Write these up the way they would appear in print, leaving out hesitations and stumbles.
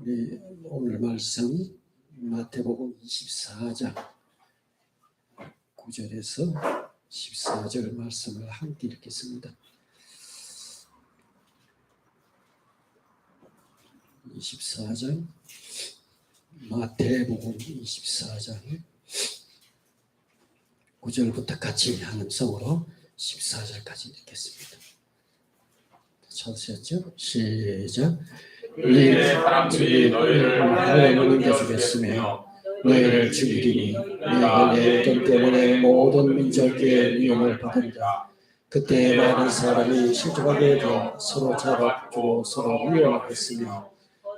우리 오늘 말씀 마태복음 24장 9절에서 14절 말씀을 함께 읽겠습니다. 24장 마태복음 24장 9절부터 같이 하는 성으로 14절까지 읽겠습니다. 찾으셨죠? 시작. 그의 사람들이 너희를 하나에 넘겨주겠으며 너희를 죽이리니 너희가 내 이름 때문에 모든 민족의 미움을 받으리라. 그때 많은 사람이 실족하게 되어 서로 잡아주고 서로 미워하겠으며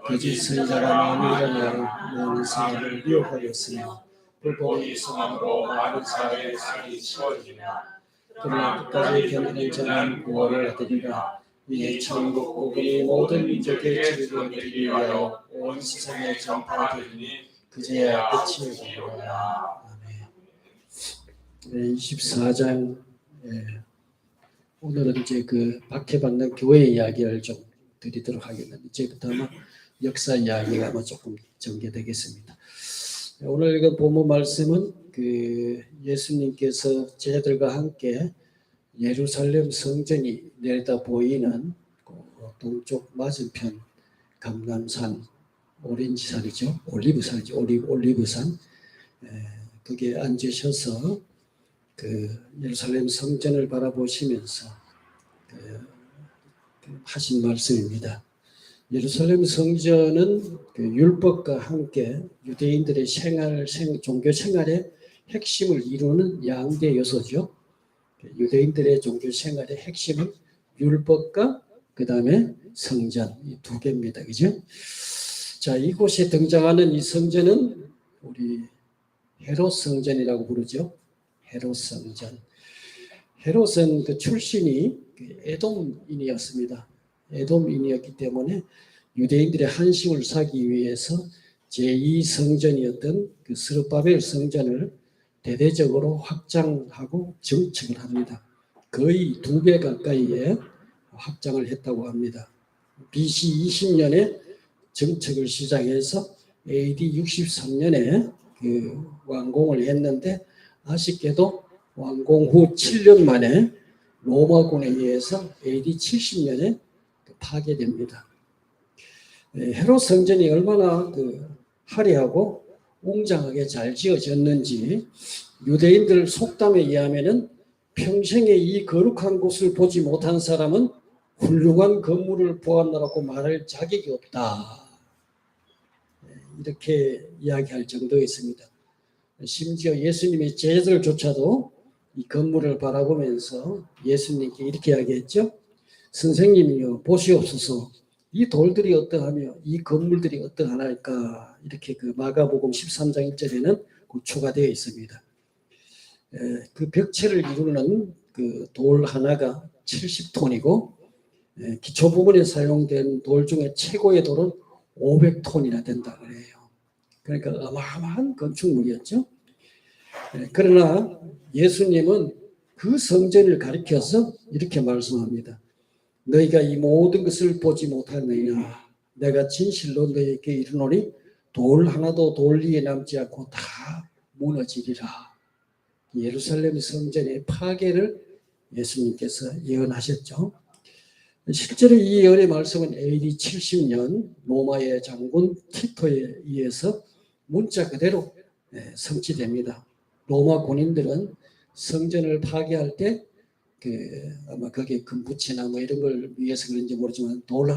거짓 선지자가 많이 일어나 많은 사람을 미혹하겠으며 불법이 성함으로 많은 사람의 살이 치워지리라. 그러나 끝까지 견디는 자는 구원을 얻으리라. 이 천국 복음이 모든 민족의 즐거운 일이 위하여 온 세상에 전파되리니 그제야 끝이 오리라. 아멘. 24장 오늘은 이제 그 박해받는 교회 이야기를 좀 드리도록 하겠는데 이제부터 아마 역사 이야기가 아마 조금 전개되겠습니다. 오늘 읽은 본문 말씀은 그 예수님께서 제자들과 함께 예루살렘 성전이 내려다 보이는 동쪽 맞은편 감람산 오렌지산이죠. 올리브산이죠. 올리브산. 거기에 앉으셔서 그 예루살렘 성전을 바라보시면서 하신 말씀입니다. 예루살렘 성전은 그 율법과 함께 유대인들의 종교 생활의 핵심을 이루는 양대 요소죠. 유대인들의 종교 생활의 핵심은 율법과 그 다음에 성전 이 두 개입니다. 그죠? 자, 이곳에 등장하는 이 성전은 우리 헤롯 성전이라고 부르죠. 헤롯 성전. 헤롯은 그 출신이 에돔인이었습니다. 에돔인이었기 때문에 유대인들의 한심을 사기 위해서 제2성전이었던 그 스룹바벨 성전을 대대적으로 확장하고 증축을 합니다. 거의 2배 가까이에 확장을 했다고 합니다. BC 20년에 증축을 시작해서 AD 63년에 그 완공을 했는데 아쉽게도 완공 후 7년 만에 로마군에 의해서 AD 70년에 파괴됩니다. 헤롯 성전이 얼마나 그 화려하고 웅장하게 잘 지어졌는지 유대인들 속담에 의하면은 평생에 이 거룩한 곳을 보지 못한 사람은 훌륭한 건물을 보았노라고 말할 자격이 없다. 이렇게 이야기할 정도였습니다. 심지어 예수님의 제자들조차도 이 건물을 바라보면서 예수님께 이렇게 이야기했죠. 선생님이요 보시옵소서 이 돌들이 어떠하며 이 건물들이 어떠하나이까. 이렇게 그 마가복음 13장 1절에는 추가되어 있습니다. 그 벽체를 이루는 그 돌 하나가 70톤이고 기초 부분에 사용된 돌 중에 최고의 돌은 500톤이나 된다 그래요. 그러니까 어마어마한 건축물이었죠. 그러나 예수님은 그 성전을 가리켜서 이렇게 말씀합니다. 너희가 이 모든 것을 보지 못하느냐. 내가 진실로 너희에게 이르노니 돌 하나도 돌 위에 남지 않고 다 무너지리라. 예루살렘 성전의 파괴를 예수님께서 예언하셨죠. 실제로 이 예언의 말씀은 AD 70년 로마의 장군 티토에 의해서 문자 그대로 성취됩니다. 로마 군인들은 성전을 파괴할 때 아마 거기에 금붙이나 뭐 이런 걸 위해서 그런지 모르지만 돌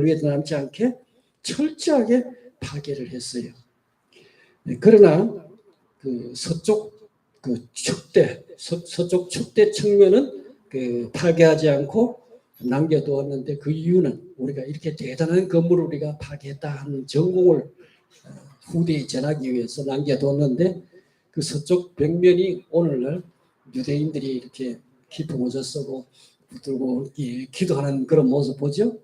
위에 남지 않게 철저하게 파괴를 했어요. 그러나 그 서쪽 축대 측면은 파괴하지 않고 남겨두었는데 그 이유는 우리가 이렇게 대단한 건물을 우리가 파괴했다 하는 전공을 후대에 전하기 위해서 남겨두었는데 그 서쪽 벽면이 오늘날 유대인들이 이렇게 깊은 옷을 쓰고 붙들고 기도하는 그런 모습 보죠?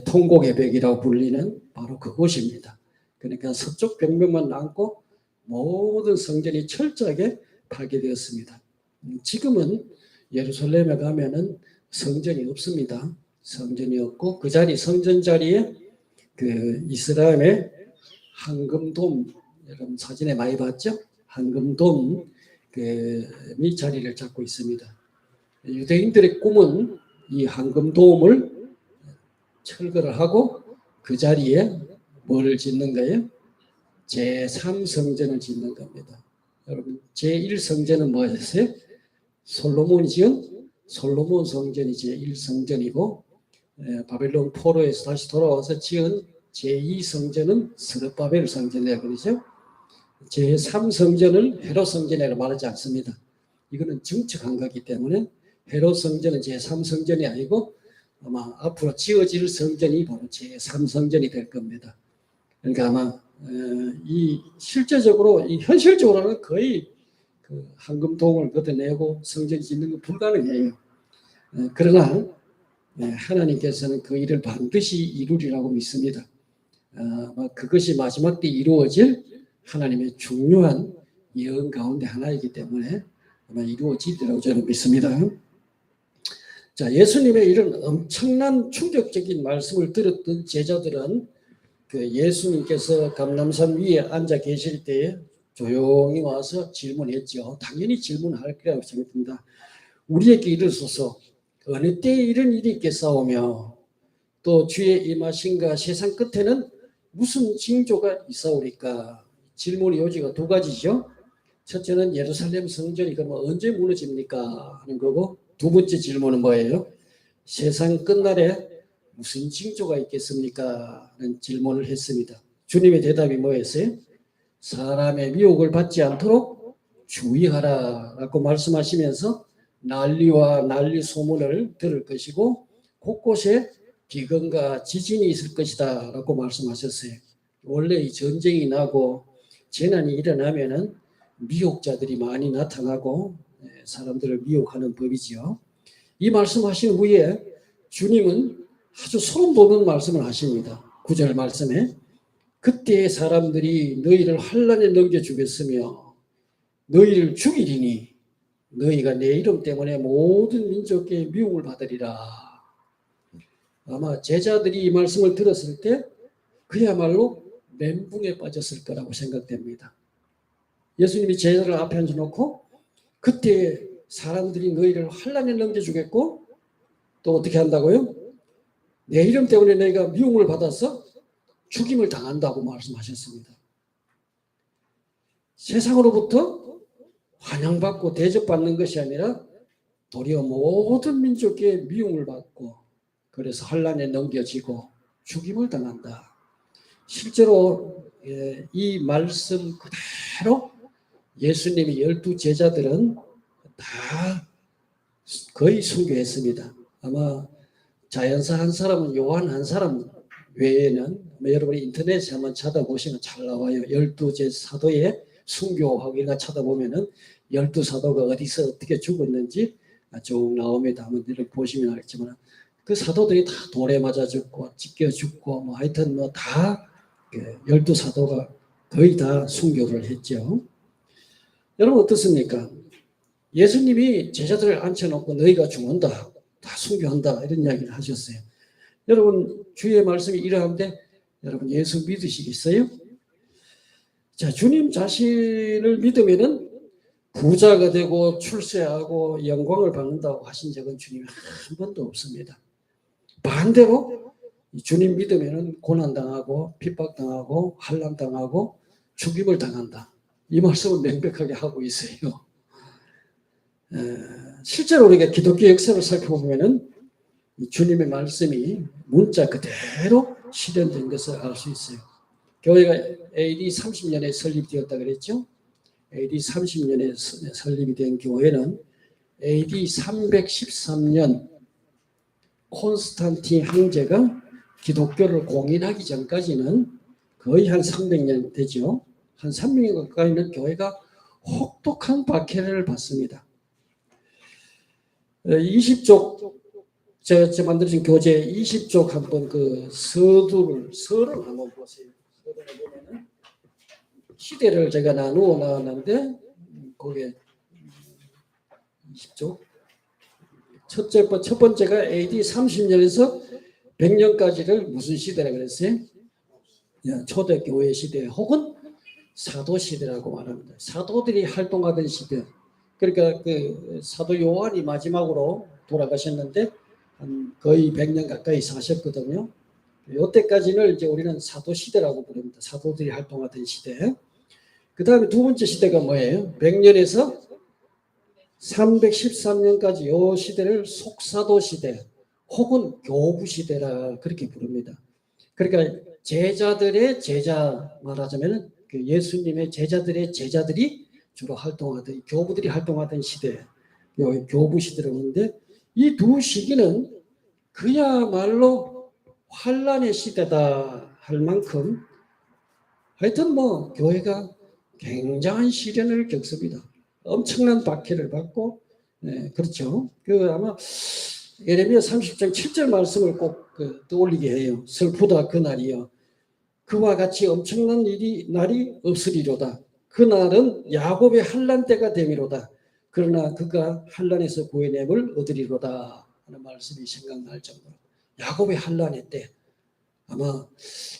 통곡의 벽이라고 불리는 바로 그곳입니다. 그러니까 서쪽 벽면만 남고 모든 성전이 철저하게 파괴되었습니다. 지금은 예루살렘에 가면은 성전이 없습니다. 성전이 없고 그 자리 성전 자리에 그 이스라엘의 황금돔, 여러분 사진에 많이 봤죠? 황금돔 그 자리를 잡고 있습니다. 유대인들의 꿈은 이 황금돔을 철거를 하고 그 자리에 뭐를 짓는 거예요? 제3성전을 짓는 겁니다. 여러분 제1성전은 뭐였어요? 솔로몬이 지은 솔로몬 성전이 제1성전이고 바벨론 포로에서 다시 돌아와서 지은 제2성전은 스룹바벨 성전이라고 그러죠. 제3성전을 헤롯 성전이라고 말하지 않습니다. 이거는 정책한 거기 때문에 헤롯 성전은 제3성전이 아니고 아마 앞으로 지어질 성전이 바로 제3성전이 될 겁니다. 그러니까 아마 이 실제적으로 이 현실적으로는 거의 그 황금동을 걷어내고 성전 짓는 건 불가능해요. 그러나 하나님께서는 그 일을 반드시 이루리라고 믿습니다. 그것이 마지막 때 이루어질 하나님의 중요한 예언 가운데 하나이기 때문에 아마 이루어지리라고 저는 믿습니다. 자, 예수님의 이런 엄청난 충격적인 말씀을 들었던 제자들은 그 예수님께서 감람산 위에 앉아 계실 때에 조용히 와서 질문했죠. 당연히 질문할 거라고 생각합니다. 우리에게 이르소서 어느 때에 이런 일이 있겠사오며 또 주의 임하신가 세상 끝에는 무슨 징조가 있사오리까? 질문의 요지가 두 가지죠. 첫째는 예루살렘 성전이 그러면 언제 무너집니까? 하는 거고 두 번째 질문은 뭐예요? 세상 끝날에 무슨 징조가 있겠습니까? 하는 질문을 했습니다. 주님의 대답이 뭐였어요? 사람의 미혹을 받지 않도록 주의하라 라고 말씀하시면서 난리와 난리 소문을 들을 것이고 곳곳에 비근과 지진이 있을 것이다 라고 말씀하셨어요. 원래 이 전쟁이 나고 재난이 일어나면은 미혹자들이 많이 나타나고 사람들을 미혹하는 법이지요. 이 말씀하신 후에 주님은 아주 소름 돋는 말씀을 하십니다. 9절 말씀에 그때 사람들이 너희를 환난에 넘겨주겠으며 너희를 죽이리니 너희가 내 이름 때문에 모든 민족에 미움을 받으리라. 아마 제자들이 이 말씀을 들었을 때 그야말로 멘붕에 빠졌을 거라고 생각됩니다. 예수님이 제자를 앞에 앉혀놓고 그때 사람들이 너희를 환난에 넘겨주겠고 또 어떻게 한다고요? 내 이름 때문에 너희가 미움을 받아서 죽임을 당한다고 말씀하셨습니다. 세상으로부터 환영받고 대접받는 것이 아니라 도리어 모든 민족에 미움을 받고 그래서 환난에 넘겨지고 죽임을 당한다. 실제로 이 말씀 그대로 예수님이 12 제자들은 다 거의 순교했습니다. 아마 자연사 한 사람은 요한 한 사람 외에는 여러분이 인터넷에 한번 찾아보시면 잘 나와요. 12 사도의 순교하기가 찾아보면은 12 사도가 어디서 어떻게 죽었는지 쭉 나옵니다. 한번 보시면 알겠지만 그 사도들이 다 돌에 맞아 죽고 찢겨 죽고 뭐 하여튼 뭐 다 12 사도가 거의 다 순교를 했죠. 여러분 어떻습니까? 예수님이 제자들을 앉혀놓고 너희가 죽는다, 다 순교한다 이런 이야기를 하셨어요. 여러분 주의 말씀이 이러한데 여러분 예수 믿으시겠어요? 자, 주님 자신을 믿으면은 부자가 되고 출세하고 영광을 받는다고 하신 적은 주님이 한 번도 없습니다. 반대로 주님 믿으면은 고난당하고 핍박당하고 환난당하고 죽임을 당한다. 이 말씀을 명백하게 하고 있어요. 실제로 우리가 기독교 역사를 살펴보면은 주님의 말씀이 문자 그대로 실현된 것을 알 수 있어요. 교회가 AD 30년에 설립되었다 그랬죠. AD 30년에 설립이 된 교회는 AD 313년 콘스탄틴 황제가 기독교를 공인하기 전까지는 거의 한 300년 되죠. 한 300년 가까이는 교회가 혹독한 박해를 받습니다. 20쪽 제가 만들어진 교재 20쪽 한번 그 서를 한번 보세요. 서를 보면은 시대를 제가 나누어 놨는데 거기에 20쪽 첫 번째가 AD 30년에서 100년까지를 무슨 시대라 그랬어요? 초대교회 시대 혹은 사도 시대라고 말합니다. 사도들이 활동하던 시대. 그러니까 그 사도 요한이 마지막으로 돌아가셨는데 한 거의 100년 가까이 사셨거든요. 이때까지는 이제 우리는 사도 시대라고 부릅니다. 사도들이 활동하던 시대. 그 다음에 두 번째 시대가 뭐예요? 100년에서 313년까지 이 시대를 속사도 시대 혹은 교부 시대라 그렇게 부릅니다. 그러니까 제자들의 제자 말하자면 그 예수님의 제자들의 제자들이 주로 활동하던 교부들이 활동하던 시대, 교부 시대라고 하는데 이 두 시기는 그야말로 환란의 시대다 할 만큼 하여튼 뭐 교회가 굉장한 시련을 겪습니다. 엄청난 박해를 받고 그렇죠. 그 아마 예레미야 30장 7절 말씀을 꼭 떠올리게 해요. 슬프다 그날이여 그와 같이 엄청난 날이 없으리로다. 그날은 야곱의 환난 때가 됨이로다. 그러나 그가 환난에서 구해냄을 얻으리로다 하는 말씀이 생각날 정도로 야곱의 환난의 때 아마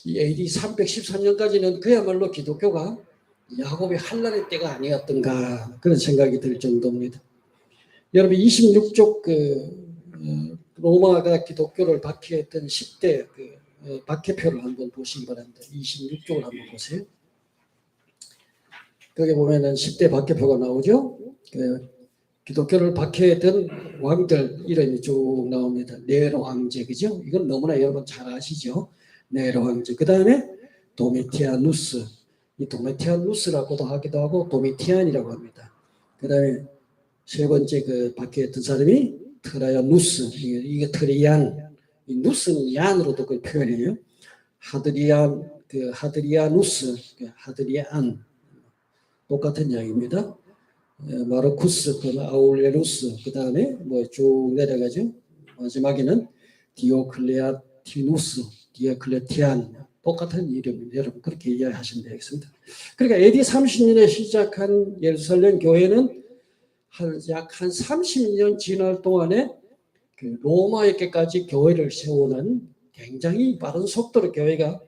이 AD 314년까지는 그야말로 기독교가 야곱의 환난의 때가 아니었던가 그런 생각이 들 정도입니다. 여러분 26쪽 로마가 기독교를 박해했던 10대 박해표를 한번 보시기 바랍니다. 26쪽을 한번 보세요. 거기 보면은 10대 박해표가 나오죠. 기독교를 박해했던 왕들 이름이 쭉 나옵니다. 네로 황제 그죠? 이건 너무나 여러분 잘 아시죠. 네로 황제. 그 다음에 도미티아누스. 이 도미티아누스라고도 하기도 하고 도미티안이라고 합니다. 그 다음에 세 번째 박해했던 사람이 트라이아누스. 이게 트리안. 이 누스는 얀으로도 그 표현해요. 하드리아누스, 하드리안 똑같은 이야기입니다. 마르쿠스, 아울레루스, 그 다음에 뭐 쭉 내려가죠. 마지막에는 디오클레티누스, 디오클레티안 똑같은 이름입니다. 여러분 그렇게 이해하시면 되겠습니다. 그러니까 AD 30년에 시작한 예루살렘 교회는 약 한 30년 지날 동안에 로마에게까지 교회를 세우는 굉장히 빠른 속도로 교회가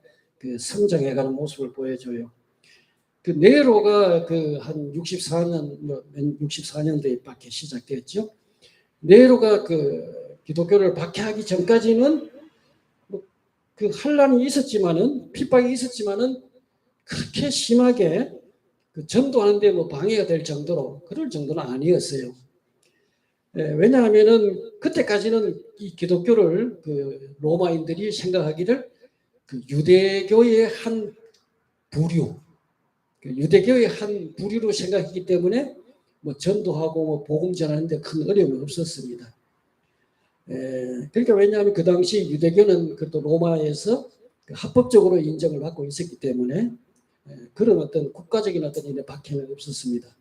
성장해가는 모습을 보여줘요. 네로가 한 64년도에 박해 시작됐죠. 네로가 기독교를 박해하기 전까지는 환란이 있었지만은 핍박이 있었지만은 그렇게 심하게 전도하는데 방해가 될 정도로 그럴 정도는 아니었어요. 왜냐하면은 그때까지는 이 기독교를 로마인들이 생각하기를 유대교의 한 부류, 유대교의 한 부류로 생각했기 때문에 전도하고 복음 전하는데 큰 어려움이 없었습니다. 그러니까 왜냐하면 그 당시 유대교는 또 로마에서 합법적으로 인정을 받고 있었기 때문에 그런 어떤 국가적인 어떤 일의 박해는 없었습니다.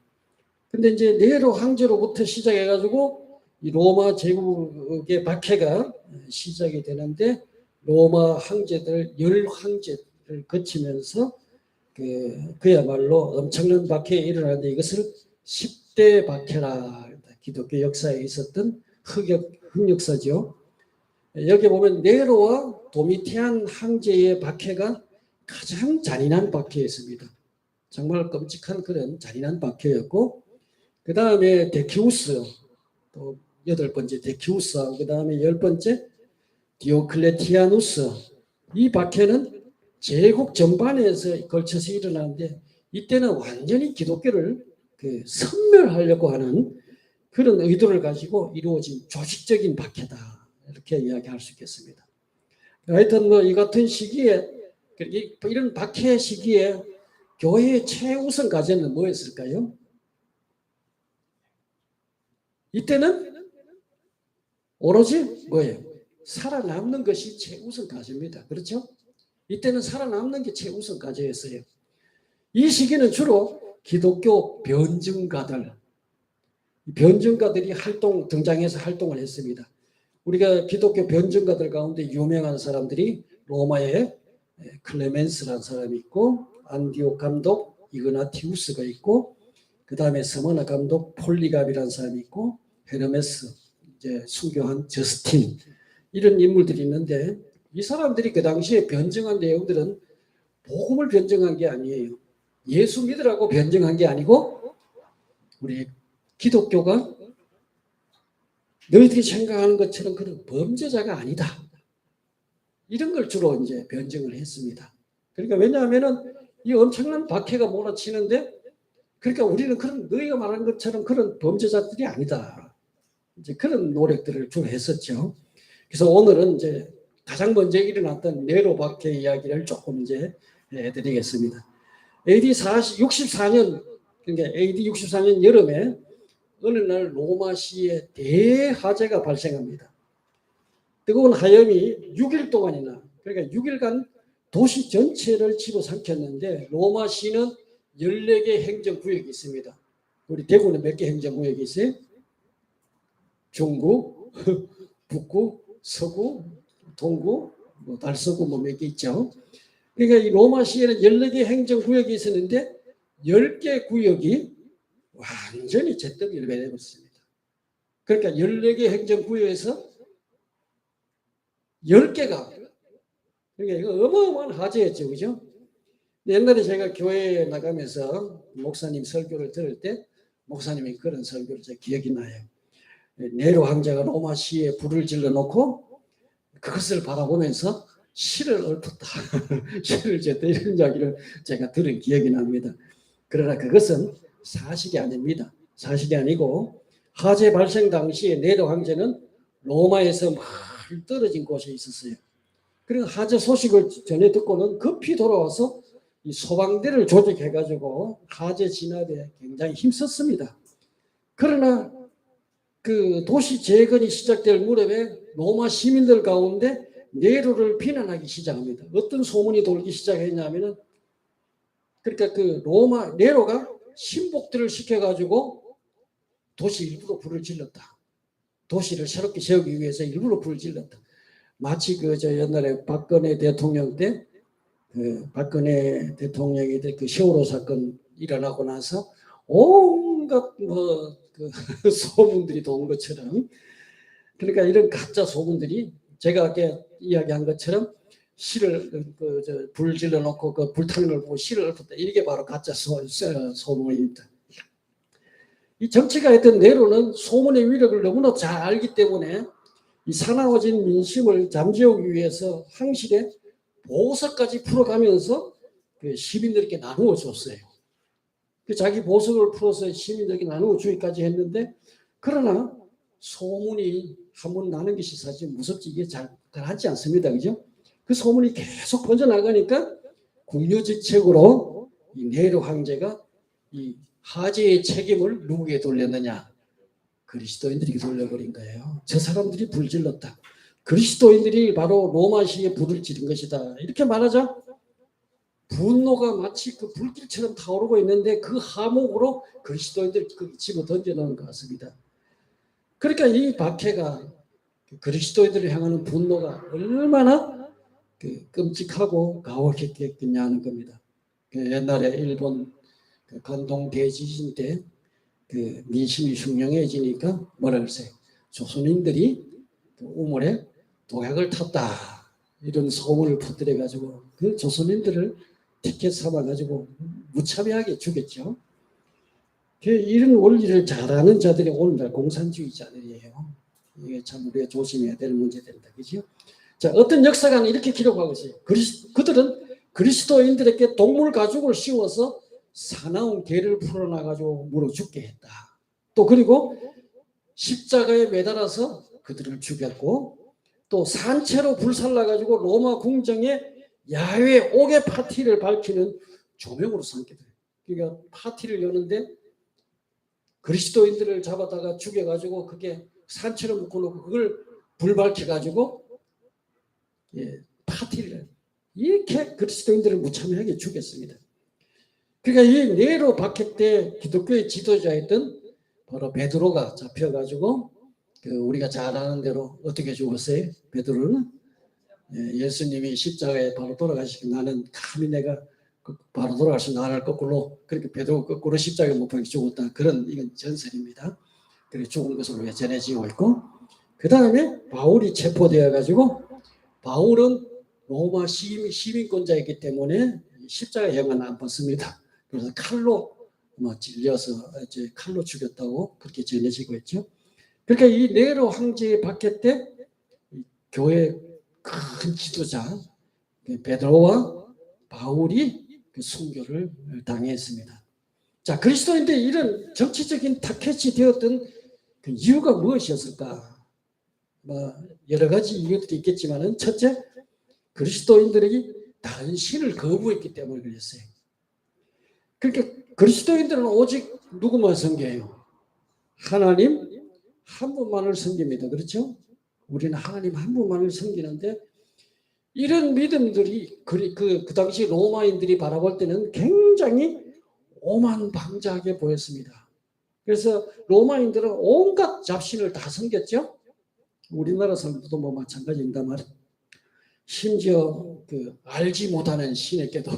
근데 이제 네로 황제로부터 시작해가지고 이 로마 제국의 박해가 시작이 되는데 로마 황제들 10황제를 거치면서 그야말로 엄청난 박해에 일어나는데 이것을 10대 박해라 기독교 역사에 있었던 흑역사죠. 여기 보면 네로와 도미티안 황제의 박해가 가장 잔인한 박해였습니다. 정말 끔찍한 그런 잔인한 박해였고 그 다음에 데키우스 또 8번째 데키우스하고 그 다음에 10번째 디오클레티아누스 이 박해는 제국 전반에서 걸쳐서 일어나는데 이때는 완전히 기독교를 섬멸하려고 하는 그런 의도를 가지고 이루어진 조직적인 박해다 이렇게 이야기할 수 있겠습니다. 하여튼 이 같은 시기에 이런 박해 시기에 교회의 최우선 과제는 뭐였을까요? 이때는 오로지 뭐예요? 살아남는 것이 최우선 과제입니다. 그렇죠? 이때는 살아남는 게 최우선 과제였어요. 이 시기는 주로 기독교 변증가들이 등장해서 활동을 했습니다. 우리가 기독교 변증가들 가운데 유명한 사람들이 로마의 클레멘스라는 사람이 있고 안디옥 감독 이그나티우스가 있고 그 다음에 스머나 감독 폴리갑이라는 사람이 있고 헤르메스 이제 순교한 저스틴 이런 인물들이 있는데 이 사람들이 그 당시에 변증한 내용들은 복음을 변증한 게 아니에요. 예수 믿으라고 변증한 게 아니고 우리 기독교가 너희들이 생각하는 것처럼 그런 범죄자가 아니다. 이런 걸 주로 이제 변증을 했습니다. 그러니까 왜냐하면은 이 엄청난 박해가 몰아치는데 그러니까 우리는 그런 너희가 말하는 것처럼 그런 범죄자들이 아니다. 이제 그런 노력들을 주로 했었죠. 그래서 오늘은 이제 가장 먼저 일어났던 네로 박해 이야기를 조금 이제 해드리겠습니다. AD 64년 그러니까 AD 64년 여름에 어느 날 로마시에 대화재가 발생합니다. 뜨거운 화염이 6일 동안이나 그러니까 6일간 도시 전체를 집어삼켰는데 로마시는 14개 행정구역이 있습니다. 우리 대구는 몇 개 행정구역이 있어요? 중구, 북구, 서구, 동구, 뭐 달서구 뭐 몇 개 있죠. 그러니까 이 로마시에는 14개 행정구역이 있었는데 10개 구역이 완전히 재떨이를 해버렸습니다. 그러니까 14개 행정구역에서 10개가 그러니까 이거 어마어마한 화제였죠. 그죠? 옛날에 제가 교회에 나가면서 목사님 설교를 들을 때 목사님이 그런 설교를 제 기억이 나요. 네로 황제가 로마시에 불을 질러 놓고 그것을 바라보면서 시를 읊었다. 시를 쳤다. 이런 이야기를 제가 들은 기억이 납니다. 그러나 그것은 사실이 아닙니다. 사실이 아니고 화재 발생 당시에 네로 황제는 로마에서 막 떨어진 곳에 있었어요. 그리고 화재 소식을 전해 듣고는 급히 돌아와서 이 소방대를 조직해가지고 화재 진압에 굉장히 힘썼습니다. 그러나 그 도시 재건이 시작될 무렵에 로마 시민들 가운데 네로를 비난하기 시작합니다. 어떤 소문이 돌기 시작했냐면은 그러니까 그 로마 네로가 신복들을 시켜가지고 도시 일부로 불을 질렀다. 도시를 새롭게 세우기 위해서 일부러 불을 질렀다. 마치 그 저 옛날에 박근혜 대통령 때 그 박근혜 대통령이 그 세월호 사건 일어나고 나서 온갖 뭐 그 소문들이 도는 것처럼 그러니까 이런 가짜 소문들이 제가 아까 이야기한 것처럼 시를 불 질러 놓고 그 불타는 걸 보고 시를 읊었다. 이게 바로 가짜 소문입니다. 이 정치가 했던 네로는 소문의 위력을 너무나 잘 알기 때문에 이 사나워진 민심을 잠재우기 위해서 항실에 보석까지 풀어가면서 그 시민들에게 나누어 줬어요. 그 자기 보석을 풀어서 시민들에게 나누어 주기까지 했는데 그러나 소문이 한번 나는 것이 사실 무섭지 이게 잘 하지 않습니다. 그죠? 그 소문이 계속 퍼져나가니까 궁유지책으로 이 네로 황제가 이 화재의 책임을 누구에게 돌렸느냐? 그리스도인들에게 돌려버린 거예요. 저 사람들이 불질렀다. 그리스도인들이 바로 로마시에 불을 지른 것이다. 이렇게 말하자 분노가 마치 그 불길처럼 타오르고 있는데 그 하목으로 그리스도인들 집어 던져놓은 것 같습니다. 그러니까 이 박해가 그리스도인들을 향하는 분노가 얼마나 끔찍하고 가혹했겠냐는 겁니다. 옛날에 일본 관동 대지진 때 그 민심이 흉흉해지니까 뭐라 그랬어요? 조선인들이 그 우물에 독약을 탔다. 이런 소문을 퍼뜨려가지고 그 조선인들을 티켓 삼아가지고 무참하게 죽였죠. 이런 원리를 잘하는 자들이 오늘날 공산주의자들이에요. 이게 참 우리가 조심해야 될 문제들이다. 그죠? 자, 어떤 역사가는 이렇게 기록하고 있어요. 그들은 그리스도인들에게 동물 가죽을 씌워서 사나운 개를 풀어놔가지고 물어 죽게 했다. 또 그리고 십자가에 매달아서 그들을 죽였고 또 산채로 불살라가지고 로마 궁정에 야외 옥외 파티를 밝히는 조명으로 삼기도 해요. 그러니까 파티를 여는데 그리스도인들을 잡아다가 죽여가지고 그게 산채로 묶어놓고 그걸 불 밝혀가지고 파티를 해요. 이렇게 그리스도인들을 무참하게 죽였습니다. 그러니까 이 네로 박해 때 기독교의 지도자였던 바로 베드로가 잡혀가지고 우리가 잘 아는 대로 어떻게 죽었어요? 베드로는 예수님이 십자가에 바로 돌아가시고 나는 감히 내가 바로 돌아가서 나를 거꾸로 그렇게 베드로 거꾸로 십자가에 못 박혀 죽었다. 그런 이건 전설입니다. 그렇게 죽은 것으로 전해지고 있고 그 다음에 바울이 체포되어 가지고 바울은 로마 시민권자이기 때문에 십자가형은 안 받습니다. 그래서 칼로 찔려서 이제 칼로 죽였다고 그렇게 전해지고 있죠. 그러니까 이 네로 황제 박해 때 교회 큰 지도자 베드로와 바울이 그 순교를 당했습니다. 자, 그리스도인들이 이런 정치적인 타켓이 되었던 그 이유가 무엇이었을까? 여러 가지 이유들이 있겠지만은 첫째, 그리스도인들이 다른 신을 거부했기 때문에 그랬어요. 그러니까 그리스도인들은 오직 누구만 섬겨요? 하나님 한 분만을 섬깁니다. 그렇죠? 우리는 하나님 한 분만을 섬기는데 이런 믿음들이 그 당시 로마인들이 바라볼 때는 굉장히 오만방자하게 보였습니다. 그래서 로마인들은 온갖 잡신을 다 섬겼죠. 우리나라 사람들도 마찬가지입니다만 심지어 그 알지 못하는 신에게도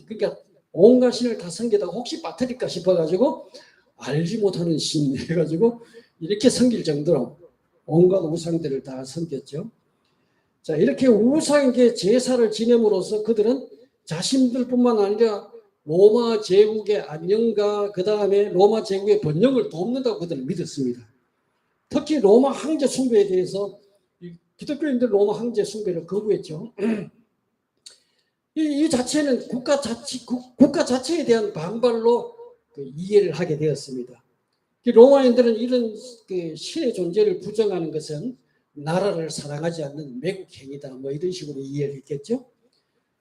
그러니까 온갖 신을 다 섬기다가 혹시 빠뜨릴까 싶어가지고 알지 못하는 신 해가지고 이렇게 섬길 정도로 온갖 우상들을 다 섬겼죠. 자, 이렇게 우상에게 제사를 지냄으로써 그들은 자신들뿐만 아니라 로마 제국의 안녕과 그 다음에 로마 제국의 번영을 돕는다고 그들은 믿었습니다. 특히 로마 황제 숭배에 대해서 기독교인들 로마 황제 숭배를 거부했죠. 이 자체는 국가 자체에 대한 반발로 이해를 하게 되었습니다. 로마인들은 이런 신의 존재를 부정하는 것은 나라를 사랑하지 않는 매국행위다 이런 식으로 이해를 했겠죠.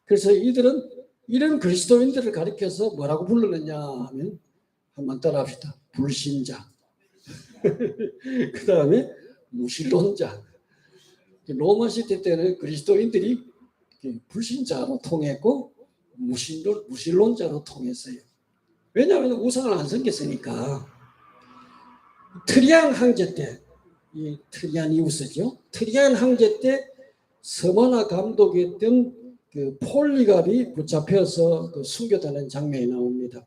그래서 이들은 이런 그리스도인들을 가리켜서 뭐라고 불렀느냐 하면 한번 따라합시다. 불신자. 그 다음에 무신론자. 로마 시대 때는 그리스도인들이 불신자로 통했고 무신론자로 통했어요. 왜냐하면 우상을 안 섬겼으니까. 트리안 황제 때, 이 트리아니우스죠. 트리안 황제 때 서머나 감독이었던 그 폴리갑이 붙잡혀서 그 순교되는 장면이 나옵니다.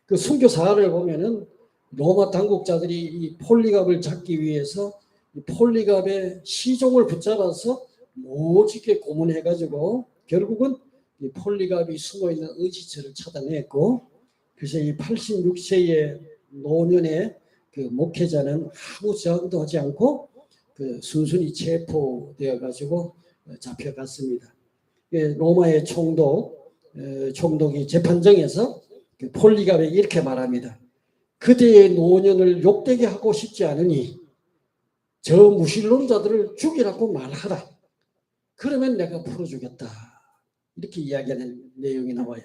그 순교 사활을 보면은 로마 당국자들이 이 폴리갑을 잡기 위해서 이 폴리갑의 시종을 붙잡아서 모지게 고문해가지고 결국은 이 폴리갑이 숨어있는 의지처를 찾아냈고, 그래서 이 86세의 노년의 그 목회자는 아무 저항도 하지 않고 그 순순히 체포되어 가지고 잡혀갔습니다. 로마의 총독이 재판정에서 그 폴리갑에게 이렇게 말합니다. 그대의 노년을 욕되게 하고 싶지 않으니 저 무신론자들을 죽이라고 말하라. 그러면 내가 풀어주겠다. 이렇게 이야기하는 내용이 나와요.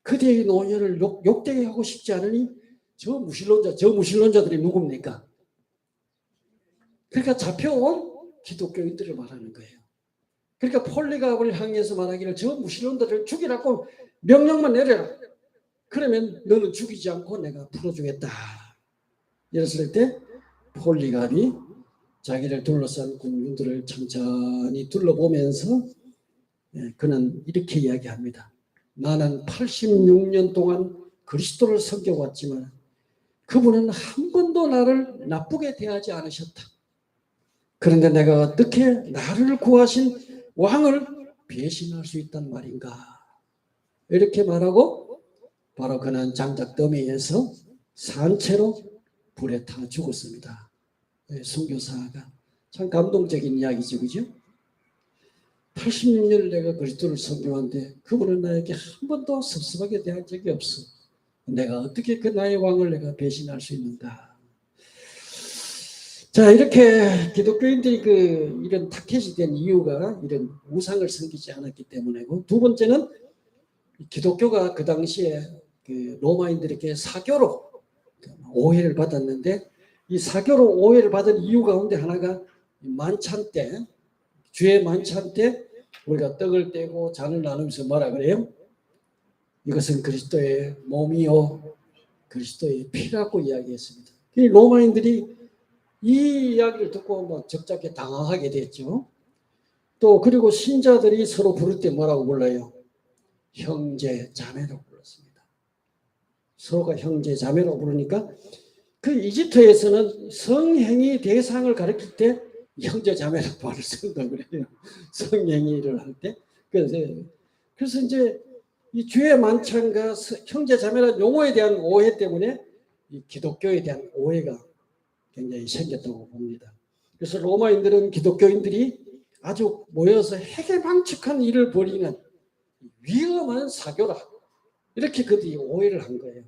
그대의 노년을 욕되게 하고 싶지 않으니 저 무신론자들이 누굽니까? 그러니까 잡혀온 기독교인들을 말하는 거예요. 그러니까 폴리갑을 향해서 말하기를 저 무신론자들을 죽이라고 명령만 내려라. 그러면 너는 죽이지 않고 내가 풀어주겠다. 이랬을 때 폴리갑이 자기를 둘러싼 군중들을 천천히 둘러보면서 그는 이렇게 이야기합니다. 나는 86년 동안 그리스도를 섬겨왔지만 그분은 한 번도 나를 나쁘게 대하지 않으셨다. 그런데 내가 어떻게 나를 구하신 왕을 배신할 수 있단 말인가. 이렇게 말하고 바로 그는 장작더미에서 산채로 불에 타 죽었습니다. 선교사가 참 감동적인 이야기죠, 그죠? 86년을 내가 그리스도를 섬겨왔는데 그분은 나에게 한 번도 섭섭하게 대한 적이 없어. 내가 어떻게 그 나의 왕을 내가 배신할 수 있는가? 자, 이렇게 기독교인들이 이런 타켓이 된 이유가 이런 우상을 섬기지 않았기 때문이고, 두 번째는 기독교가 그 당시에 그 로마인들에게 사교로 오해를 받았는데, 이 사교로 오해를 받은 이유 가운데 하나가 만찬 때, 주의 만찬 때 우리가 떡을 떼고 잔을 나누면서 뭐라 그래요? 이것은 그리스도의 몸이요 그리스도의 피라고 이야기했습니다. 로마인들이 이 이야기를 듣고 적잖게 당황하게 됐죠. 또 그리고 신자들이 서로 부를 때 뭐라고 불러요? 형제 자매라고 불렀습니다. 서로가 형제 자매라고 부르니까 그 이집트에서는 성행위 대상을 가리킬 때 형제 자매라고 말을 쓴다고 그래요. 성행위를 할 때. 그래서 이제 이 주의 만찬과 형제 자매라는 용어에 대한 오해 때문에 이 기독교에 대한 오해가 굉장히 생겼다고 봅니다. 그래서 로마인들은 기독교인들이 아주 모여서 해괴망측한 일을 벌이는 위험한 사교라, 이렇게 그들이 오해를 한 거예요.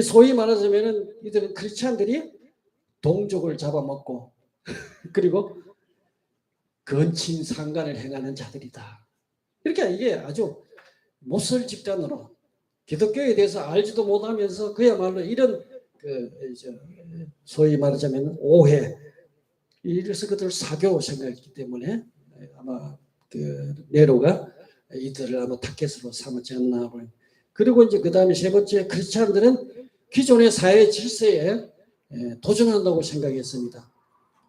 소위 말하자면은 이들은 크리스찬들이 동족을 잡아먹고 그리고 건친 상간을 행하는 자들이다. 이렇게 이게 아주 못설 집단으로 기독교에 대해서 알지도 못하면서 그야말로 이런 소위 말하자면 오해, 이래서 그들 사교 생각했기 때문에 아마 네로가 이들을 아마 타겟으로 삼았지 않나. 그리고 이제 그 다음에 세 번째, 크리스찬들은 기존의 사회 질서에 도전한다고 생각했습니다.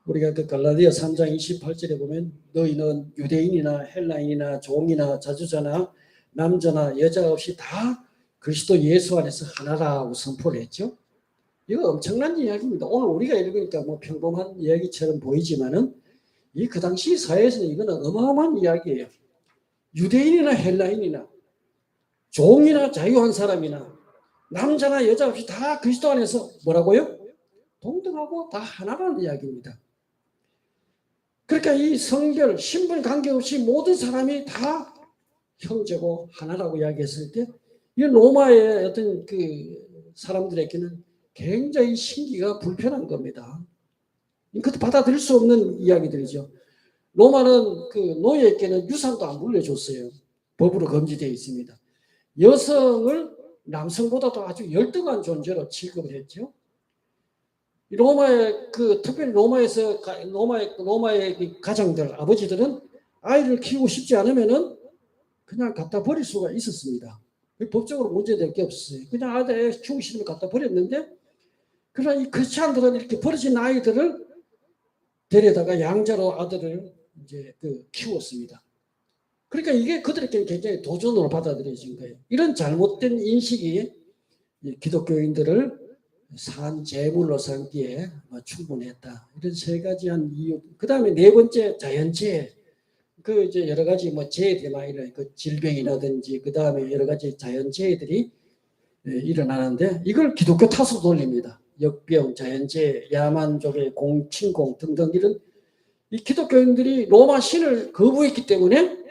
우리가 그 갈라디아 3장 28절에 보면 너희는 유대인이나 헬라인이나 종이나 자주자나 남자나 여자 없이 다 그리스도 예수 안에서 하나라고 선포를 했죠. 이거 엄청난 이야기입니다. 오늘 우리가 읽으니까 뭐 평범한 이야기처럼 보이지만은 그 당시 사회에서는 이거는 어마어마한 이야기예요. 유대인이나 헬라인이나 종이나 자유한 사람이나 남자나 여자 없이 다 그리스도 안에서 뭐라고요? 동등하고 다 하나라는 이야기입니다. 그러니까 이 성별, 신분 관계없이 모든 사람이 다 형제고 하나라고 이야기했을 때 이 로마의 어떤 사람들에게는 굉장히 신기가 불편한 겁니다. 그것도 받아들일 수 없는 이야기들이죠. 로마는 노예에게는 유산도 안 물려줬어요. 법으로 금지되어 있습니다. 여성을 남성보다도 아주 열등한 존재로 취급을 했죠. 로마의 특별히 로마의 가장들, 아버지들은 아이를 키우고 싶지 않으면은 그냥 갖다 버릴 수가 있었습니다. 법적으로 문제될 게 없어요. 그냥 아들 키우기 싫으면 갖다 버렸는데, 그러나 이 크리스찬들은 이렇게 버려진 아이들을 데려다가 양자로 아들을 이제 키웠습니다. 그러니까 이게 그들에게는 굉장히 도전으로 받아들여진 거예요. 이런 잘못된 인식이 기독교인들을 산 제물로 삼기에 충분했다. 이런 세 가지 한 이유. 그 다음에 네 번째, 자연재해. 이제 여러 가지 재해들이 많이 질병이라든지 그 다음에 여러 가지 자연재해들이 일어나는데 이걸 기독교 탓으로 돌립니다. 역병, 자연재해, 야만족의 침공 등등 이런 이 기독교인들이 로마 신을 거부했기 때문에,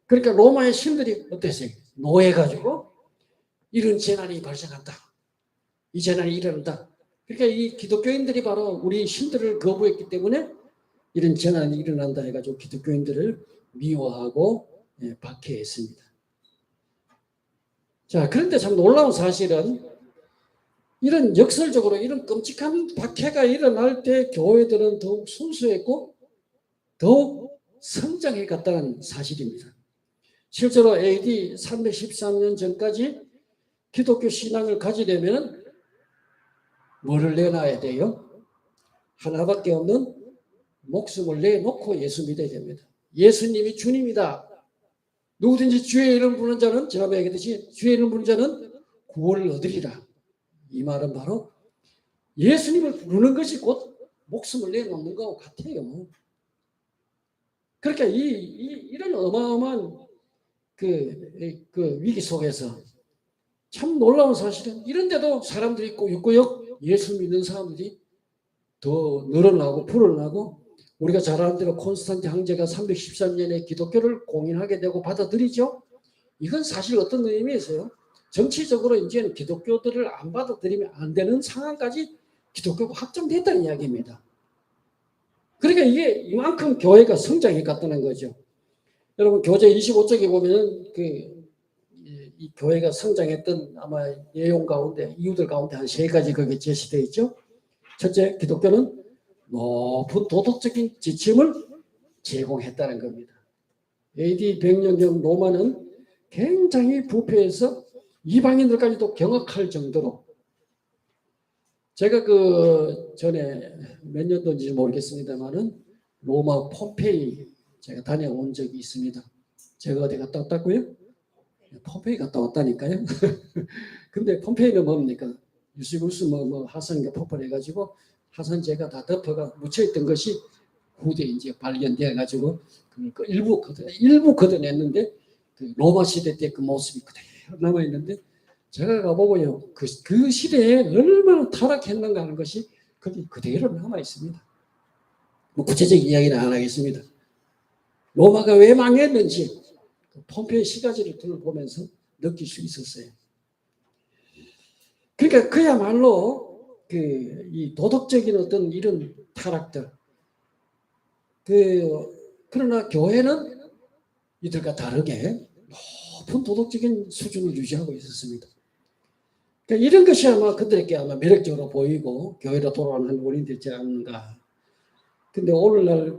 그러니까 로마의 신들이 어땠어요? 노예가지고 이런 재난이 발생한다. 이 재난이 일어난다. 그러니까 이 기독교인들이 바로 우리 신들을 거부했기 때문에 이런 재난이 일어난다 해가지고 기독교인들을 미워하고 박해했습니다. 자, 그런데 참 놀라운 사실은 이런 역설적으로 이런 끔찍한 박해가 일어날 때 교회들은 더욱 순수했고 더욱 성장해 갔다는 사실입니다. 실제로 AD 313년 전까지 기독교 신앙을 가지려면 뭐를 내놔야 돼요? 하나밖에 없는 목숨을 내놓고 예수 믿어야 됩니다. 예수님이 주님이다. 누구든지 주의 이름 부르는 자는, 제가 얘기했듯이 주의 이름 부르는 자는 구원을 얻으리라. 이 말은 바로 예수님을 부르는 것이 곧 목숨을 내놓는 것과 같아요. 그러니까 이런 어마어마한 위기 속에서 참 놀라운 사실은 이런데도 사람들이 꾸역꾸역 예수 믿는 사람들이 더 늘어나고 불어나고, 우리가 잘 아는 대로 콘스탄틴 황제가 313년에 기독교를 공인하게 되고 받아들이죠. 이건 사실 어떤 의미에서요, 정치적으로 이제는 기독교들을 안 받아들이면 안 되는 상황까지 기독교가 확정됐다는 이야기입니다. 그러니까 이게 이만큼 교회가 성장해 갔다는 거죠. 여러분 교재 25쪽에 보면은 이 교회가 성장했던 아마 내용 가운데, 이유들 가운데 한 세 가지 거기에 제시되어 있죠. 첫째, 기독교는 높은 도덕적인 지침을 제공했다는 겁니다. AD 100년경 로마는 굉장히 부패해서 이방인들까지도 경악할 정도로, 제가 전에 몇 년도인지 모르겠습니다만은 로마 폼페이 제가 다녀온 적이 있습니다. 제가 어디 갔다 왔다고요? 폼페이 갔다 왔다니까요. 근데 폼페이는 뭡니까? 유시구스 화산이 폭발해가지고 화산재가 다 덮어가 묻혀있던 것이 후대에 이제 발견되어가지고 일부 걷어냈는데, 그 로마 시대 때 그 모습이 그대로 남아 있는데 제가 가보고요 그 시대에 얼마나 타락했는가 하는 것이 거기 그대로 남아 있습니다. 뭐 구체적인 이야기는 안 하겠습니다. 로마가 왜 망했는지 그 폼페이 시가지를 둘러보면서 느낄 수 있었어요. 그러니까 그야말로 이 도덕적인 어떤 이런 타락들 그러나 교회는 이들과 다르게 높은 도덕적인 수준을 유지하고 있었습니다. 그러니까 이런 것이 아마 그들에게 아마 매력적으로 보이고 교회로 돌아가는 원인이 되지 않는가. 근데 오늘날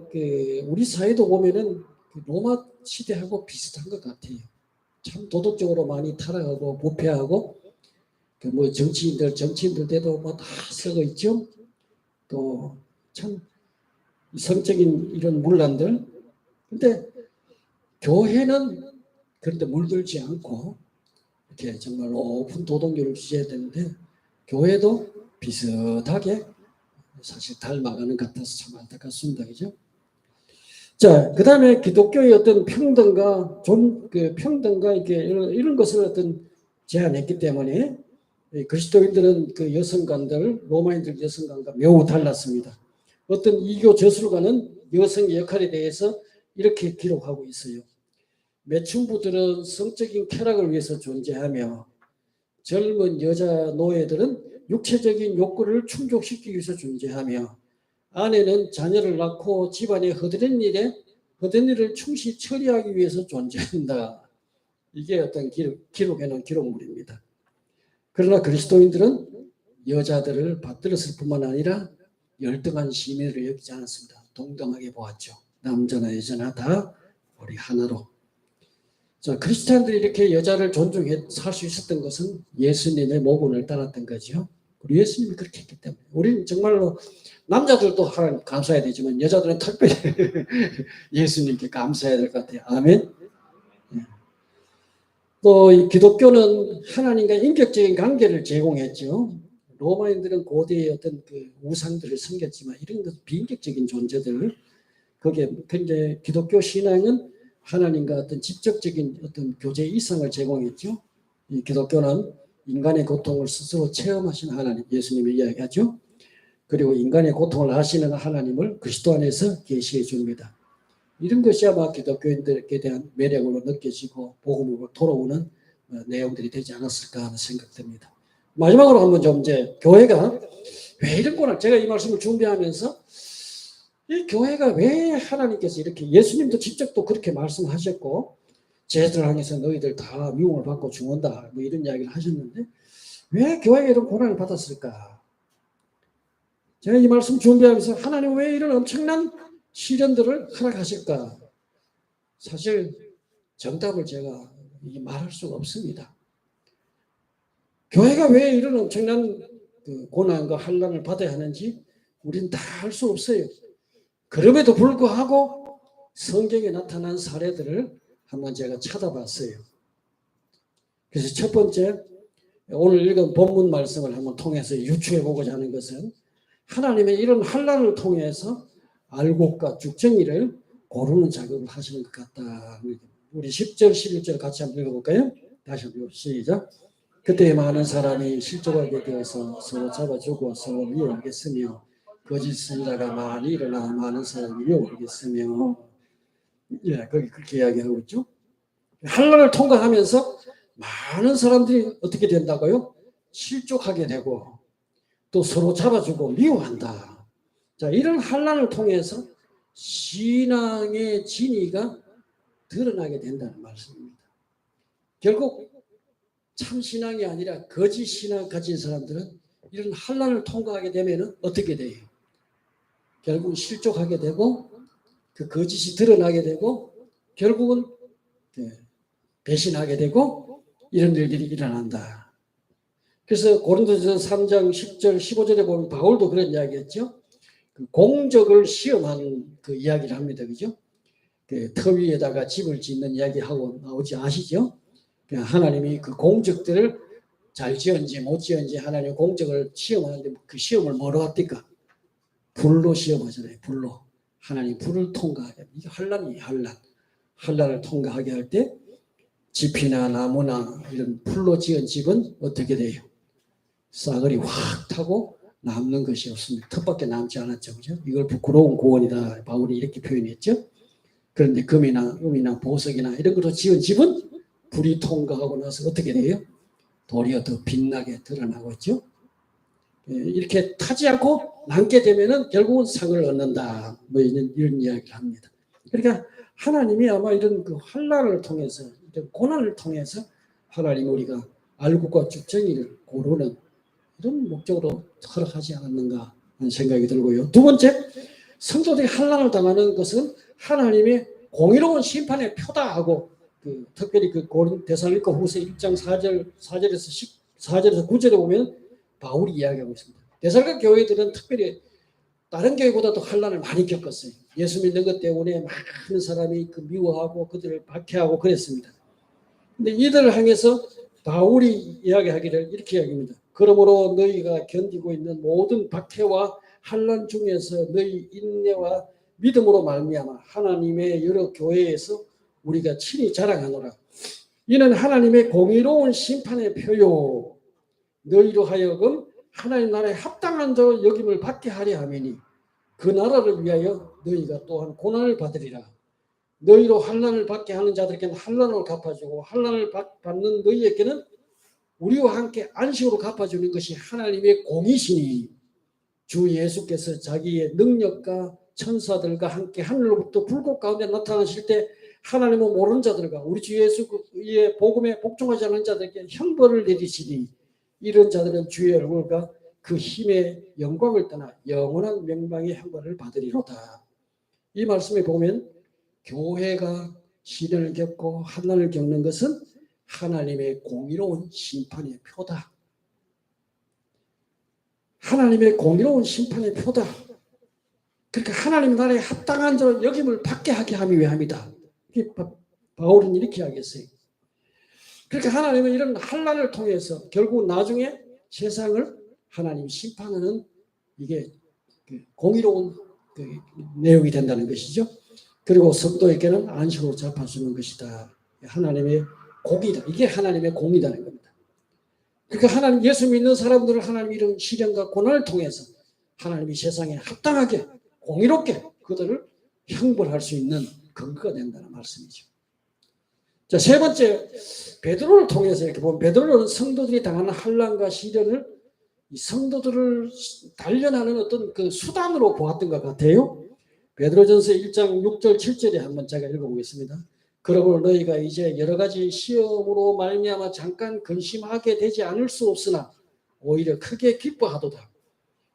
우리 사회도 보면은 로마 시대하고 비슷한 것 같아요. 참 도덕적으로 많이 타락하고 부패하고 뭐 정치인들도 뭐 다 썩어 있죠. 또 참 성적인 이런 문란들. 근데 교회는 그런데 물들지 않고 이렇게 정말 높은 도덕률을 유지해야 되는데 교회도 비슷하게 사실 닮아가는 것 같아서 참 안타깝습니다. 그죠? 자, 그 다음에 기독교의 어떤 평등과 평등과 이런 것을 어떤 제안했기 때문에 그리스도인들은 그 여성관들, 로마인들 여성관과 매우 달랐습니다. 어떤 이교 저술가는 여성의 역할에 대해서 이렇게 기록하고 있어요. 매춘부들은 성적인 쾌락을 위해서 존재하며 젊은 여자 노예들은 육체적인 욕구를 충족시키기 위해서 존재하며 아내는 자녀를 낳고 집안의 허드렛 일을 충실히 처리하기 위해서 존재한다. 이게 어떤 기록해놓은 기록물입니다. 그러나 그리스도인들은 여자들을 받들었을 뿐만 아니라 열등한 시민으로 여기지 않았습니다. 동등하게 보았죠. 남자나 여자나 다 우리 하나로. 자, 크리스찬들이 이렇게 여자를 존중해 살 수 있었던 것은 예수님의 모본을 따랐던 거죠. 우리 예수님이 그렇게 했기 때문에. 우리는 정말로 남자들도 하나님 감사해야 되지만 여자들은 특별히 예수님께 감사해야 될 것 같아요. 아멘. 또 이 기독교는 하나님과 인격적인 관계를 제공했죠. 로마인들은 고대의 어떤 그 우상들을 섬겼지만 이런 것 비인격적인 존재들 거기에 근데 기독교 신앙은 하나님과 어떤 직접적인 어떤 교제 이상을 제공했죠. 이 기독교는 인간의 고통을 스스로 체험하신 하나님, 예수님이 이야기하죠. 그리고 인간의 고통을 아시는 하나님을 그리스도 안에서 계시해 줍니다. 이런 것이 아마 기독교인들에 대한 매력으로 느껴지고 복음으로 돌아오는 내용들이 되지 않았을까 하는 생각됩니다. 마지막으로 한번 좀 이제 교회가 왜 이런 거나 제가 이 말씀을 준비하면서 이 교회가 왜 하나님께서 이렇게 예수님도 직접 또 그렇게 말씀하셨고 쟤들 향해서 너희들 다 미움을 받고 죽는다 뭐 이런 이야기를 하셨는데 왜 교회가 이런 고난을 받았을까? 제가 이 말씀 준비하면서 하나님 왜 이런 엄청난 시련들을 허락하실까? 사실 정답을 제가 말할 수가 없습니다. 교회가 왜 이런 엄청난 고난과 환난을 받아야 하는지 우리는 다 알 수 없어요. 그럼에도 불구하고 성경에 나타난 사례들을 한번 제가 찾아봤어요. 그래서 첫 번째 오늘 읽은 본문 말씀을 한번 통해서 유추해 보고자 하는 것은 하나님의 이런 환난을 통해서 알곡과 죽정이를 고르는 작업을 하시는 것 같다. 우리 10절 11절 같이 한번 읽어볼까요? 다시 한번 시작. 그때 많은 사람이 실족하게 되어서 서로 잡아주고 서로 미워하겠으며 거짓 선자가 많이 일어나 많은 사람이 미워하겠으며 거기 그렇게 이야기하고 있죠. 환난을 통과하면서 많은 사람들이 어떻게 된다고요? 실족하게 되고 또 서로 잡아주고 미워한다. 자, 이런 환난을 통해서 신앙의 진위가 드러나게 된다는 말씀입니다. 결국 참 신앙이 아니라 거짓 신앙 가진 사람들은 이런 환난을 통과하게 되면 어떻게 돼요? 결국 실족하게 되고 그 거짓이 드러나게 되고 결국은 배신하게 되고 이런 일들이 일어난다. 그래서 고린도전서 3장 10절 15절에 보면 바울도 그런 이야기했죠. 그 공적을 시험하는 그 이야기를 합니다. 그죠? 그 터 위에다가 집을 짓는 이야기하고 나오지 아시죠? 하나님이 그 공적들을 잘 지었는지 못 지었는지 하나님 공적을 시험하는데 그 시험을 뭐로 합니까? 불로 시험하잖아요. 불로. 하나님 불을 통과하게. 이게 환난이에요. 환난을 통과하게 할 때 지피나 나무나 이런 풀로 지은 집은 어떻게 돼요? 싸그리 확 타고 남는 것이 없습니다. 텃밖에 남지 않았죠. 그죠? 이걸 부끄러운 고원이다. 바울이 이렇게 표현했죠. 그런데 금이나 음이나 보석이나 이런 것으로 지은 집은 불이 통과하고 나서 어떻게 돼요? 도리어 더 빛나게 드러나고 있죠. 이렇게 타지 않고 남게 되면은 결국은 상을 얻는다. 뭐 이런 이야기를 합니다. 그러니까 하나님이 아마 이런 그 환난을 통해서, 이런 고난을 통해서 하나님 우리가 알곡과 쭉정이를 고르는 이런 목적으로 허락하지 않았는가 하는 생각이 들고요. 두 번째, 성도들이 환난을 당하는 것은 하나님의 공의로운 심판의 표다 하고, 특별히 데살로니가 후서 1장 4절에서 9절에 보면 바울이 이야기하고 있습니다. 데살로니가 교회들은 특별히 다른 교회보다도 환난을 많이 겪었어요. 예수 믿는 것 때문에 많은 사람이 미워하고 그들을 박해하고 그랬습니다. 근데 이들을 향해서 바울이 이야기하기를 이렇게 이야기합니다. 그러므로 너희가 견디고 있는 모든 박해와 환난 중에서 너희 인내와 믿음으로 말미암아 하나님의 여러 교회에서 우리가 친히 자랑하노라. 이는 하나님의 공의로운 심판의 표요. 너희로 하여금 하나님 나라에 합당한 자 여김을 받게 하려 함이니 그 나라를 위하여 너희가 또한 고난을 받으리라. 너희로 환난을 받게 하는 자들에게는 환난을 갚아주고 환난을 받는 너희에게는 우리와 함께 안식으로 갚아주는 것이 하나님의 공이시니 주 예수께서 자기의 능력과 천사들과 함께 하늘로부터 불꽃 가운데 나타나실 때 하나님은 모르는 자들과 우리 주 예수의 복음에 복종하지 않는 자들에게 형벌을 내리시니 이런 자들은 주의 얼굴과 그 힘의 영광을 떠나 영원한 명망의 형벌을 받으리로다. 이 말씀에 보면 교회가 시련을 겪고 환난을 겪는 것은 하나님의 공의로운 심판의 표다. 하나님의 공의로운 심판의 표다. 그러니까 하나님 나라에 합당한 자로 여김을 받게 하게 함이 위함이다. 바울은 이렇게 하겠어요. 그러니까 하나님은 이런 환난을 통해서 결국 나중에 세상을 하나님 심판하는 이게 공의로운 내용이 된다는 것이죠. 그리고 성도에게는 안식으로 잡아주는 것이다. 하나님의 공이다. 이게 하나님의 공이라는 겁니다. 그러니까 하나님 예수 믿는 사람들을 하나님 이런 시련과 고난을 통해서 하나님이 세상에 합당하게 공의롭게 그들을 형벌할 수 있는 근거가 된다는 말씀이죠. 자, 세 번째, 베드로를 통해서 이렇게 보면 베드로는 성도들이 당하는 환난과 시련을 이 성도들을 단련하는 어떤 그 수단으로 보았던 것 같아요. 베드로전서 1장 6절 7절에 한번 제가 읽어보겠습니다. 그러므로 너희가 이제 여러 가지 시험으로 말미암아 잠깐 근심하게 되지 않을 수 없으나 오히려 크게 기뻐하도다.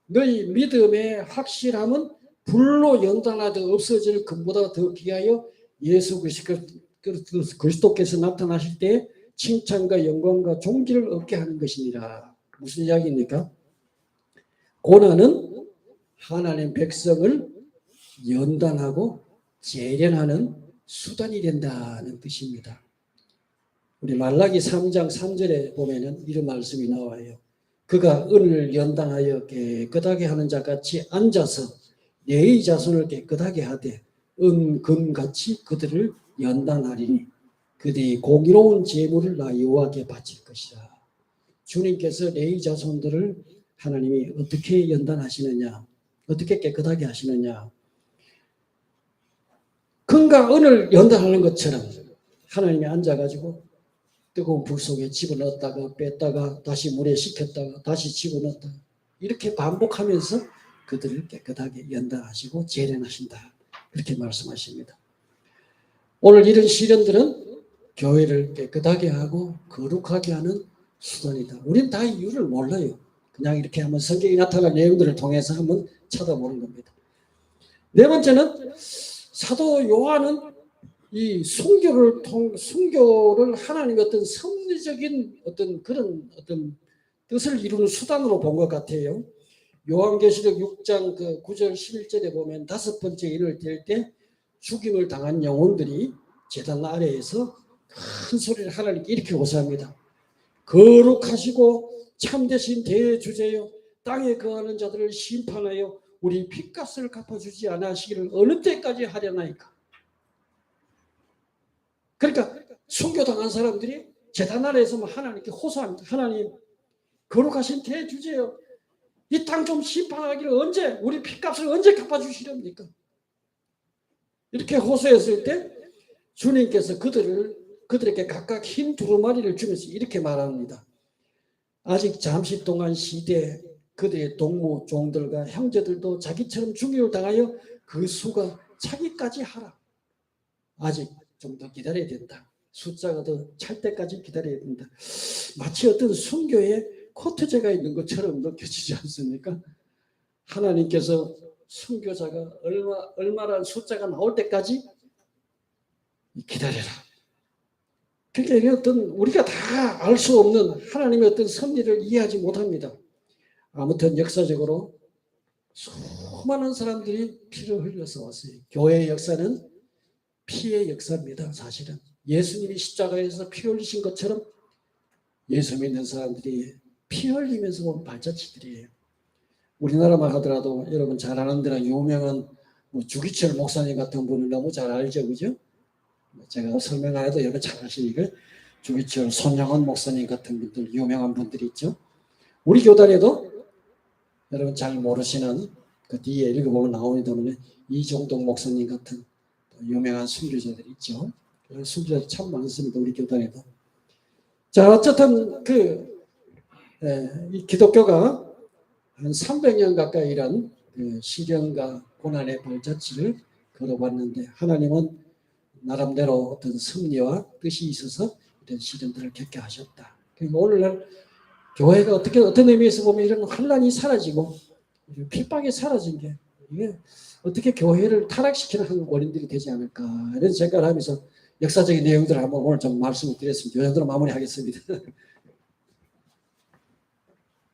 너희 믿음의 확실함은 불로 연단하듯 없어질 것보다 더 귀하여 예수 그리스도께서 나타나실 때 칭찬과 영광과 존귀를 얻게 하는 것이니라. 무슨 이야기입니까? 고난은 하나님 백성을 연단하고 재련하는 수단이 된다는 뜻입니다. 우리 말라기 3장 3절에 보면은 이런 말씀이 나와요. 그가 은을 연단하여 깨끗하게 하는 자같이 앉아서 네 자손을 깨끗하게 하되 은금같이 그들을 연단하리니 그들이 공의로운 제물을 나 여호와께 바칠 것이라. 주님께서 네 자손들을 하나님이 어떻게 연단하시느냐, 어떻게 깨끗하게 하시느냐. 금과 은을 연단하는 것처럼 하나님이 앉아가지고 뜨거운 불 속에 집어넣었다가 뺐다가 다시 물에 식혔다가 다시 집어넣었다가 이렇게 반복하면서 그들을 깨끗하게 연단하시고 재련하신다. 그렇게 말씀하십니다. 오늘 이런 시련들은 교회를 깨끗하게 하고 거룩하게 하는 수단이다. 우리는 다 이유를 몰라요. 그냥 이렇게 한번 성경에 나타난 내용들을 통해서 한번 찾아보는 겁니다. 네 번째는 사도 요한은 이 순교를 하나님의 어떤 섭리적인 어떤 그런 어떤 뜻을 이루는 수단으로 본 것 같아요. 요한계시록 6장 9절 11절에 보면 다섯 번째 일을 뗄 때 죽임을 당한 영혼들이 제단 아래에서 큰 소리를 하나님께 이렇게 호소합니다. 거룩하시고 참되신 대주제여 땅에 거하는 자들을 심판하여 우리 핏값을 갚아주지 않으시기를 어느 때까지 하려나이까. 그러니까 순교당한 사람들이 제단 아래에서 하나님께 호소합니다. 하나님, 거룩하신 대주제여, 이 땅 좀 심판하기를 언제, 우리 핏값을 언제 갚아주시렵니까? 이렇게 호소했을 때 주님께서 그들에게 각각 흰 두루마리를 주면서 이렇게 말합니다. 아직 잠시 동안 시대에 그들의 동무 종들과 형제들도 자기처럼 중용을 당하여 그 수가 차기까지 하라. 아직 좀 더 기다려야 된다. 숫자가 더 찰 때까지 기다려야 된다. 마치 어떤 순교에 코트제가 있는 것처럼 느껴지지 않습니까? 하나님께서 순교자가 얼마나 숫자가 나올 때까지 기다려라. 그게 어떤 우리가 다 알 수 없는 하나님의 어떤 섭리를 이해하지 못합니다. 아무튼 역사적으로 수많은 사람들이 피를 흘려서 왔어요. 교회의 역사는 피의 역사입니다. 사실은 예수님이 십자가에서 피 흘리신 것처럼 예수 믿는 사람들이 피 흘리면서 온 발자취들이에요. 우리나라만 하더라도 여러분 잘 아는 데는 유명한 주기철 목사님 같은 분을 너무 잘 알죠, 그죠? 제가 설명 안 해도 여러분 잘 아시니까 주기철, 손영원 목사님 같은 분들 유명한 분들이 있죠. 우리 교단에도 여러분 잘 모르시는 그 뒤에 읽어보면 나오는 이종동 목사님 같은 유명한 순교자들이 있죠. 순교자들 참 많습니다. 우리 교단에도. 자, 어쨌든 이 기독교가 한 300년 가까이 이런 시련과 고난의 발자취를 걸어봤는데 하나님은 나름대로 어떤 섭리와 뜻이 있어서 이런 시련들을 겪게 하셨다. 그러니까 오늘날 교회가 어떤 의미에서 보면 이런 혼란이 사라지고 핍박이 사라진 게 이게 어떻게 교회를 타락시키는 한 원인들이 되지 않을까 이런 생각을 하면서 역사적인 내용들을 한번 오늘 좀 말씀을 드렸습니다. 이 정도로 마무리하겠습니다.